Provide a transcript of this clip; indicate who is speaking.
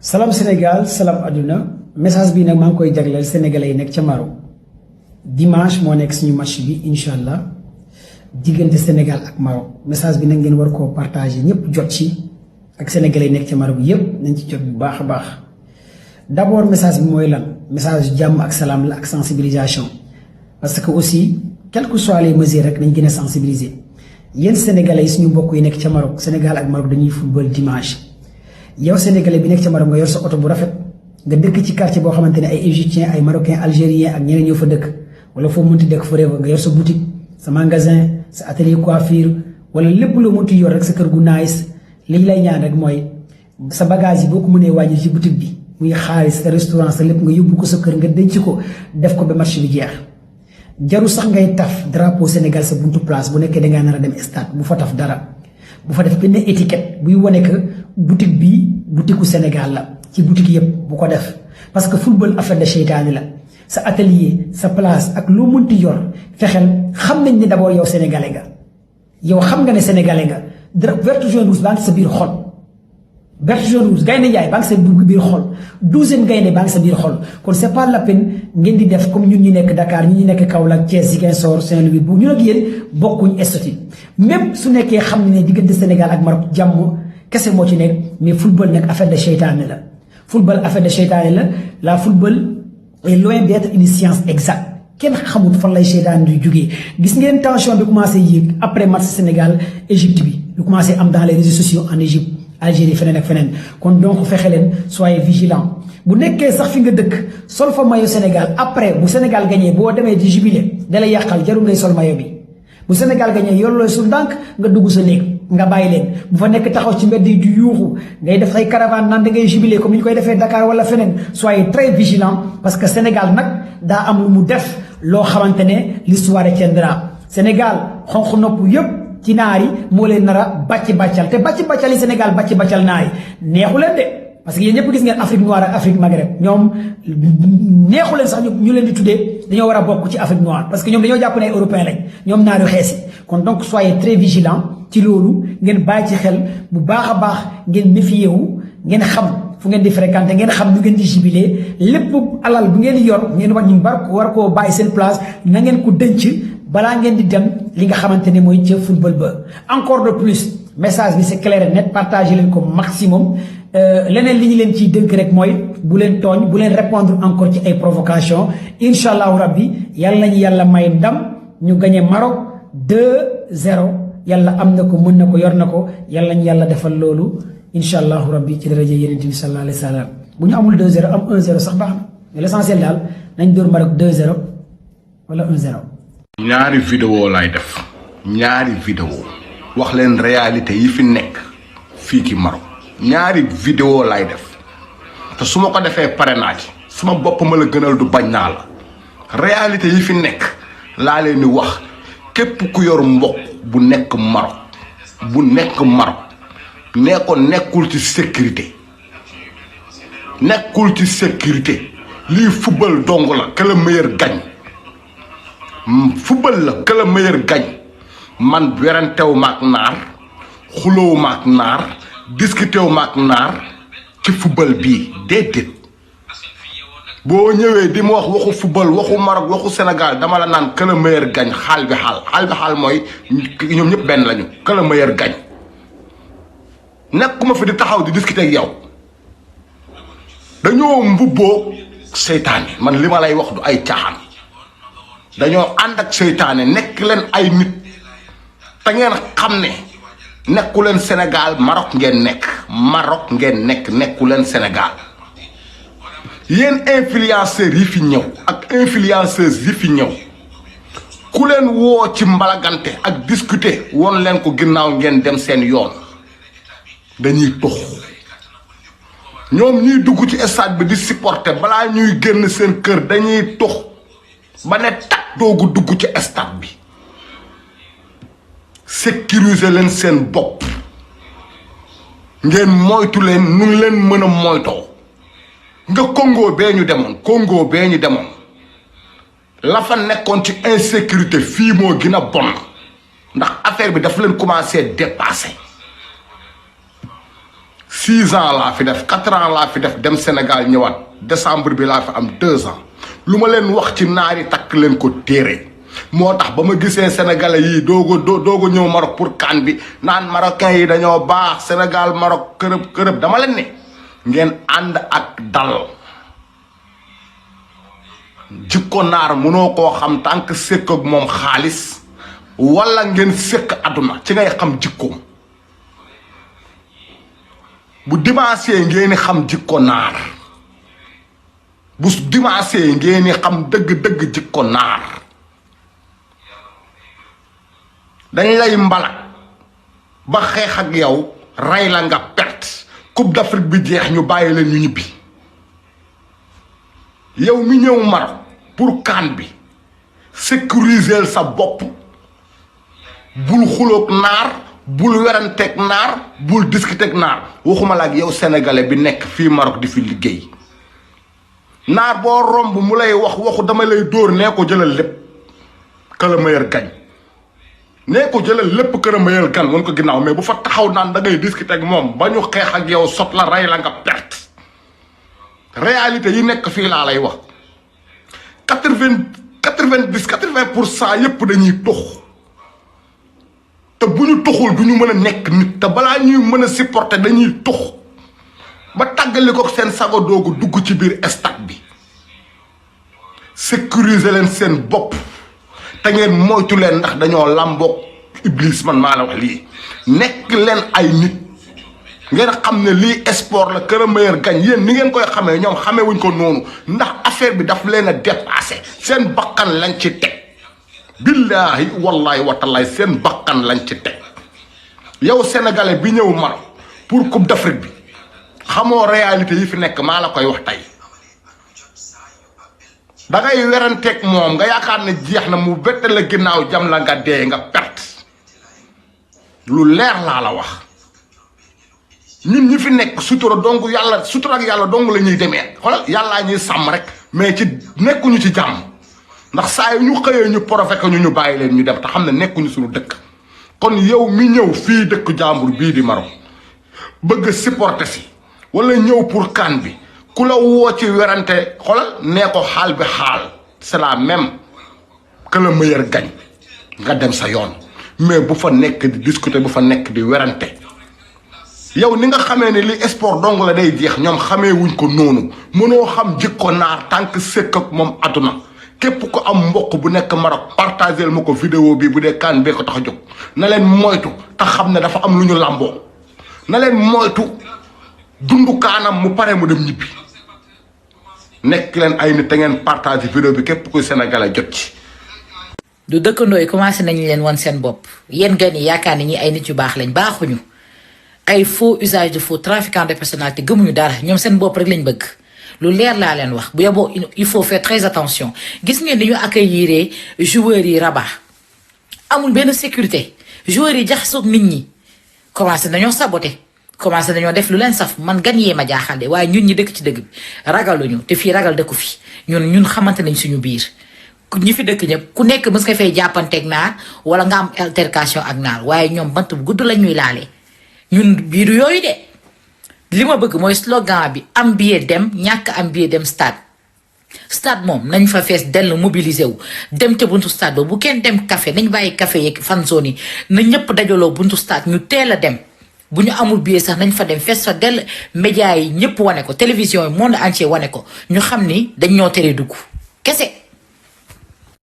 Speaker 1: Salam Sénégal, salam aduna message bi nak mang koy jagleel sénégalais yi nek ci Maroc dimanche mo nek suñu match bi inshallah diggante Sénégal ak Maroc message bi nak ngeen war ko partager ñepp jot ci ak sénégalais yi nek ci Maroc yépp nañ ci jot bu baax baax d'abord message bi moy lan message jàmm ak salam la ak sensibilisation parce que aussi quelles que soient les mesures rek nañ gëna sensibiliser yeen sénégalais yi suñu mbokk yi nek ci Maroc Sénégal ak Maroc dañuy football dimanche. yow sénégalais bi nek ci Maroc nga yor sa auto bu rafet nga dëkk ci quartier bo xamanteni ay égyptiens ay marocains algériens ak ñeneen ñoo fa dëkk wala fo mënti dëkk forever nga yor sa boutique sa magasin sa atelier coiffure wala lepp lo mënti yor rek sa kër gu nice li lay ñaan rek moy sa bagage yi boko mëne wañi ci boutique bi muy xaalis sa restaurant sa lepp nga yobbu ko sa kër nga denc ko def ko ba marché bi jeex jaru sax ngay taf drapeau Sénégal sa buntu place bu nekké da nga nara dem stade bu fa taf dara bu fa def benn étiquette buy woné que boutique bi boutiqueu Sénégal la ci boutique yépp bu ko def parce que football affaire de seytaane la sa atelier sa place ak lo mënti yor fexel xam nañ ni d'abord yow sénégalais nga yow xam nga né sénégalais nga vert jaune rouge baa ngi sa biir xol vert jaune rouge gaynde njaay baa ngi sa biir xol 12e gaynde baa ngi sa biir xol kon c'est pas la peine ngeen di def comme ñun ñi nekk Dakar ñi nekk Kaolack Thiès Ziguinchor Saint-Louis bu ñu ak yeen bokkuñ estati même su nekké xam ne diggante Sénégal ak Maroc jamm kese moo ci nekk mais football nag affaire de seytaane la football affaire de seytaane la football est loin d'être une science exacte kenn xamul fan lay seytaane di jógee gis ngeen tension bi commencé yéeg après match Sénégal Égypte bi lu commencé am dans les réseaux sociaux en Égypte Algérie feneen ak feneen kon donc fexe leen soyez vigilants bu nekkee sax fi nga dëkk sol fa maillot Sénégal après bu Sénégal gagné boo demee di jubilé da lay yàqal jarul ngay sol maillot bi bu Sénégal gagné yor looy sul ndànk nga dugg sa néeg nga bàyyi leen bu fa nekk taxaw ci mbedd yi di yuuxu ngay def ay caravane naan da ngay jubilé comme ni ñu koy defee Dakar wala feneen soyez très vigilants parce que Sénégal nag daa am lu mu def loo xamante ne l'histoire retiendra Sénégal xonq nopp yépp ci naar yi moo leen nar a bàcc bàccal te bàcc bàccal yi Sénégal bàcc bàccal naar yi neexu leen de parce que yéen ñëpp gis ngeen Afrique noire ak Afrique Maghreb ñoom neexu leen sax ñu leen di tuddee dañoo war a bokk ci Afrique noire parce que ñoom dañoo jàpp ne ay européen lañ ñoom naar yu xees yi kon donc soyez très vigilants ci loolu ngeen bàyyi ci xel bu baax a baax ngeen méfier wu ngeen xam fu ngeen di fréquenter ngeen xam nu ngeen di jubilé lépp alal bu ngeen yor ngeen wax ñu war koo bàyyi seen place na ngeen ko denc balaa ngeen di dem li nga xamante ne mooy ca football ba encore de plus message bi c'est clair et net partagez leen ko maximum leneen li ñu leen ciy dënk rek mooy bu leen tooñ bu leen répondre encore ci ay provocation incha allahu rabbi yàlla nañu yàlla may ndam ñu gagné Maroc 2-0 yàlla am na ko mën na ko yor na ko yàlla nañu yàlla defal loolu incha allahu rabbi ci daraja Yonent bi sallallahu alayhi wa sallam bu ñu amul 2-0 am 1-0 sax baax na mais l'essentiel daal nañ dóor Maroc 2-0 wala 1-0.
Speaker 2: ñaari vidéo lay def ñaari vidéo wax leen réalité yi fi nekk fii ci Maroc ñaari vidéo lay def te su ma ko defee pare naa ci suma bopp ma la gënal du bañ naa la réalité yi fi nekk laa leen di wax képp ku yor mbokk bu nekk Maroc nee ko nekkul ci sécurité lii football dong la que le meilleur gagne football la que le meilleur gagne man werantew maak naar xulóow maak naar discutew maak naar ci football bii déedéet boo ñëwee di ma wax waxu football waxu Maroc waxu Sénégal dama la naan que le meilleur gagne xaal bi xaal mooy ñoom ñëpp benn lañu que le meilleur gagne nekkuma fi di taxaw di discuter ak yow dañoo mbubboo seytaane man li ma lay wax du ay caaxaan dañoo ànd ak seytaane nekk leen ay nit te ngeen xam ne nekku leen Sénégal Maroc ngeen nekk nekku leen Sénégal yéen influenceurs yi fi ñëw ak influenceuses yi fi ñëw ku leen woo ci mbalagante ak discuter woon leen ko ginnaaw ngeen dem seen yoon dañuy tux ñoom ñuy dugg ci stade bi di supporter balaa ñuy génn seen kër dañuy tux ba ne tak doogu dugg ci stade bi sécuriser leen seen bopp ngeen moytu leen nu ngi leen mën a moytoo nga Congo bee ñu demoon la fa nekkoon ci insécurité fii moo gën a bon ndax affaire bi dafa leen commencé dépasser 6 ans laa fi def 4 ans laa fi def dem Sénégal ñëwaat décembre bi laa fi am 2 ans lu ma leen wax ci naari takk leen ko téere moo tax ba ma gisee sénégalais yii doogo ñëw Maroc pour CAN bi naan marocains yi dañoo baax Sénégal Maroc kërëb dama leen ne ngeen ànd ak dal jikko naar mënoo koo xam tant que sëkk ak moom xaalis wala ngeen sëkk àdduna ci ngay xam jikkoom bu dimanche ngeen xam jikko naar bu dimanche ngeen xam dëgg jikko naar dañ lay mbalak ba xeex ak yow rey la nga perte coupe d'Afrique bi jeex ñu bàyyi leen ñu ñibbi yow mi ñëw Maroc pour CAN bi sécuriser sa bopp bul xuloog naar bul weranteeg naar bul discuter ak naar waxuma la ak yow sénégalais bi nekk fii Maroc di fi liggéey naar boo romb mu lay waxu dama lay dóor nee ko jëlal lépp que le meilleur gagne nee ko jëlal lépp que le meilleur gagne wan ko ginnaaw mais bu fa taxaw naan da ngay discuter ak moom ba ñu xeex ak yow sot la rey la nga perte réalité yi nekk fii laa lay wax 80% yépp dañuy tux te bu ñu tuxul du ñu mën a nekk nit te balaa ñuy mën a supporter dañuy tux ba tàggali ko seen sago doogu dugg ci biir stade bi sécuriser leen seen bopp te ngeen moytu leen ndax dañoo làmboog iblis man maa la wax lii nekk leen ay nit ngeen xam ne lii sport la que le meilleur gagne yéen ni ngeen koy xamee ñoom xamee wuñ ko noonu ndax affaire bi daf leen a dépassé seen bakkan lañ ci teg billaahi wallaahi watalaay seen bakkan lañ ci teg yow sénégalais bi ñëw Maroc pour coupe d'Afrique bi xamoo réalité yi fi nekk maa la koy wax tey da ngay weranteeg moom nga yaakaar ne jeex na mu bette la ginnaaw jam la nga dee nga perte lu leer laa la wax ñun ñi fi nekk sutura donc yàlla sutura ak yàlla dong la ñuy demee xoolal yàllaa ñuy sàmm rek mais ci nekkuñu ci jàmm ndax saa yu ñu xëyee ñu profet ñu bàyyi leen ñu dem te xam ne nekkuñu suñu dëkk kon yow mi ñëw fii dëkk jàmbur bii di Maroc bëgg a supporter si wala ñëw pour CAN bi ku la woo ci werante xoolal nee ko xaal bi xaal c'est la même que le meilleur gagne nga dem sa yoon mais bu fa nekk di discuter bu fa nekk di werante yow ni nga xamee ne li sport dong la day jeex ñoom xamee wuñ ko noonu mënoo xam jikko naar tànk sëkk ak moom àdduna képp ko am mbokk bu nekk Maroc partagel ma ko vidéo bi bu dee CAN bee ko tax a jóg na leen moytu te xam ne dafa am lu ñu làmboo na leen moytu dundu kaanam mu pare mu dem ñibbi nekk leen ay nit te ngeen partage vidéo bi képp kuy sénégalais jot ci.
Speaker 3: du dëkkandoo yi commencé nañu leen wan seen bopp yéen gan yi yaakaar ni ñi ay nit yu baax lañ baaxuñu ay faux usage de faux trafiquant de personnalité gëmuñu dara ñoom seen bopp rek lañ bëgg. lu leer laa leen wax bu yeboo il faut faire très attention gis ngeen ni ñu accueillir joueurs yi Rabat amul benn sécurité joueurs yi jaxasoog nit ñi commencé nañoo saboter commencé nañoo def lu leen saf man gan yee ma jaaxal de waaye ñun ñi dëkk ci dëgg bi ragaluñu te fii ragal dëkku fi ñun xamante nañ suñu biir ñi fi dëkk ñëpp ku nekk mës nga fay jàppanteeg naar wala nga am altercation ak naar waaye ñoom bant bu gudd la ñuy laalee ñun biiru yooyu de. li ma bëgg mooy slogan bi am billet dem ñàkk am billet dem stade moom nañ fa fees dell mobiliser wu dem te buntu stade ba bu kenn dem café nañ bàyyi café yeeg fan zone yi na ñëpp dajaloo buntu stade ñu teel a dem bu ñu amul billet sax nañ fa dem fees fa dell média yi ñëpp wane ko télévision yi monde entier wane ko ñu xam ni dañ ñoo tere dugg kese